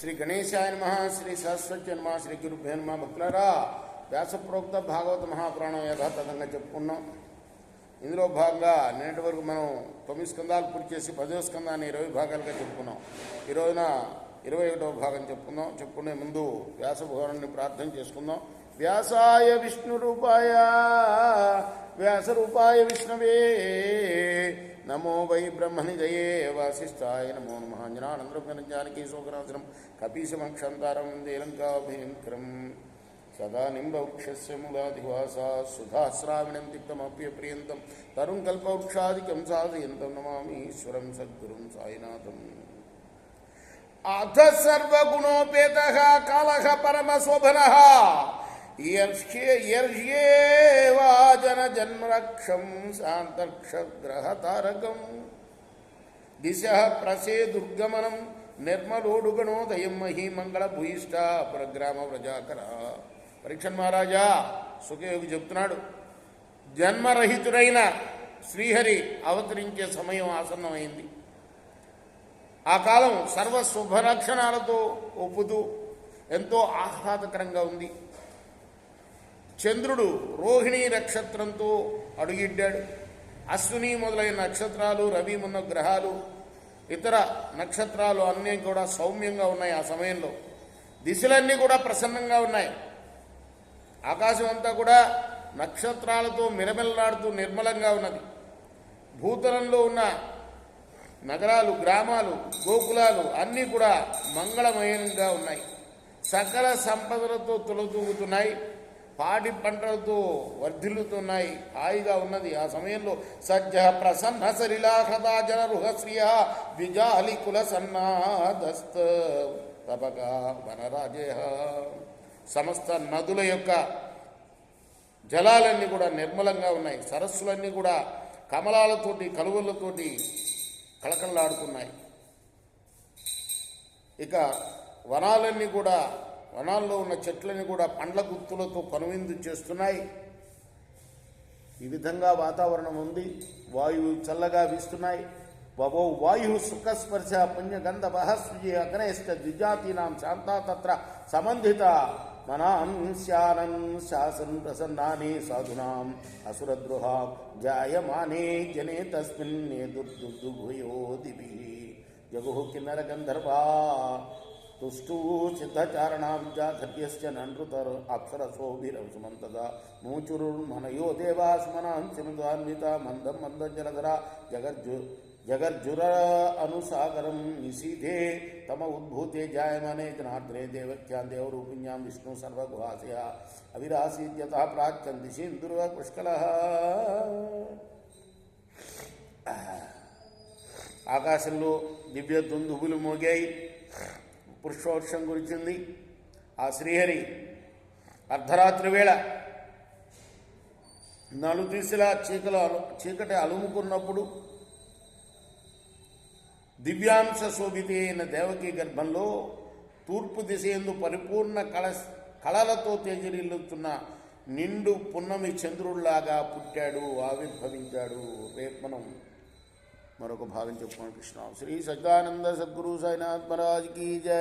శ్రీ గణేశాయ నమః, శ్రీ సరస్వతి నమః, శ్రీ గురుభ్యో నమః. భక్తులారా, వ్యాసప్రోక్త భాగవత మహాపురాణం యథాతథంగా చెప్పుకున్నాం. ఇందులో భాగంగా నిన్నటి వరకు మనం 9 స్కందాలు పూర్తి చేసి 10వ స్కందాన్ని 20 భాగాలుగా చెప్పుకున్నాం. ఈ రోజున 21వ భాగం చెప్పుకునే ముందు వ్యాస భగవానుని ప్రార్థన చేసుకుందాం. వ్యాసాయ విష్ణు రూపాయ వ్యాస రూపాయ విష్ణవే నమో వై బ్రహ్మనిజయే వాసిష్ఠాయ నమో నమః. జ్ఞానందరం జానకీ శోకనాశనం కపీశమక్షంతారం దేలంకాభయంకరం సదా నింబవృక్షస్య మూలాదివాసా సుధాశ్రావిణం తిక్తమప్యప్రియంతం తరుం కల్పవృక్షాదికం సాధయంతం నమామి ఈశ్వరం సద్గురుం సాయినాథం. అథ సర్వగుణోపేతః కాలః పరమశోభనః యర్ష్యేవాజన జన్మరక్షం శాంతర్క్షగ్రహతారకం దిశః ప్రసేదుర్గమనం నిర్మలోడుగణోదయం మహీమంగళ భూయిష్ట పరగ్రామ వ్రజాకర. పరీక్షణ్ మహారాజా సుఖయోగి చెప్తున్నాడు, జన్మరహితుడైన శ్రీహరి అవతరించే సమయం ఆసన్నమైంది. ఆ కాలం సర్వ శుభలక్షణాలతో ఒప్పుతూ ఎంతో ఆహ్లాదకరంగా ఉంది. చంద్రుడు రోహిణీ నక్షత్రంతో అడుగిడ్డాడు. అశ్విని మొదలైన నక్షత్రాలు, రవి ఉన్న గ్రహాలు, ఇతర నక్షత్రాలు అన్నీ కూడా సౌమ్యంగా ఉన్నాయి. ఆ సమయంలో దిశలన్నీ కూడా ప్రసన్నంగా ఉన్నాయి. ఆకాశం అంతా కూడా నక్షత్రాలతో మిరమిల్లాడుతూ నిర్మలంగా ఉన్నది. భూతలంలో ఉన్న నగరాలు, గ్రామాలు, గోకులాలు అన్నీ కూడా మంగళమయంగా ఉన్నాయి. సకల సంపదలతో తులతూగుతున్నాయి. పాడి పంటలతో వర్ధిల్లుతున్నాయి. హాయిగా ఉన్నది. ఆ సమయంలో సజ్జ ప్రసన్న సరిలాహదా జనరుహ శ్రియ ద్విజాలి కుల సన్నాదస్త తపక వనరాజయ. సమస్త నదుల యొక్క జలాలన్నీ కూడా నిర్మలంగా ఉన్నాయి. సరస్సులన్నీ కూడా కమలాలతోటి, కలువలతోటి కళకళలాడుతున్నాయి. ఇక వనాలన్నీ కూడా, వనాల్లో ఉన్న చెట్లని కూడా పండ్ల గుత్తులతో కనువిందు చేస్తున్నాయి. ఈ విధంగా వాతావరణం ఉంది. వాయువు చల్లగా వీస్తున్నాయి. వవో వాయు సుఖస్పర్శ పుణ్యగంధ స్వీయ అగ్నేష్ట ద్విజాతీనాం శాంతా తత్ర సంబంధిత మనాన్ శానం శాసన్ ప్రసన్నాని సాధునాం అసురద్రోహ జాయమానే జనే తస్మిన్ దుర్దుర్దుభయో దివి జగు కిన్నర గంధర్వా తుష్టూ సిద్ధచారణా విద్యాధర్యస్య నృతర్ అప్సరసోభిరసుమంతదా మూచురుర్మనయో దేవా సుమనాం సిమదాన్విత మందం మందం జలధర జగర్జుర అనుసాగరం నిశీధే తమ ఉద్భూతే జాయమానే జనార్దనే దేవఖ్యాం దేవరూపిణ్యాం విష్ణు సర్వగుహాశయ అవిరాసీద్యత ప్రాచ్యంతి సింధుర్వ పుష్కల. ఆకాశంలో దివ్య దుందుబులు మోగాయి. పుష్పవర్షం కురిచింది. ఆ శ్రీహరి అర్ధరాత్రి వేళ నలుదిశలా చీకటి అలుముకున్నప్పుడు దివ్యాంశ శోభితే అయిన దేవకీ గర్భంలో తూర్పు దిశ యందు పరిపూర్ణ కళలతో తేజరిల్లుతున్న నిండు పున్నమి చంద్రుడిలాగా పుట్టాడు, ఆవిర్భవించాడు. రేపు మనం మరొక భాగం చెప్పుకోండి. కృష్ణ శ్రీ సజ్జానంద సద్గురు సాయినాథ్ మహారాజ్ కీ జై.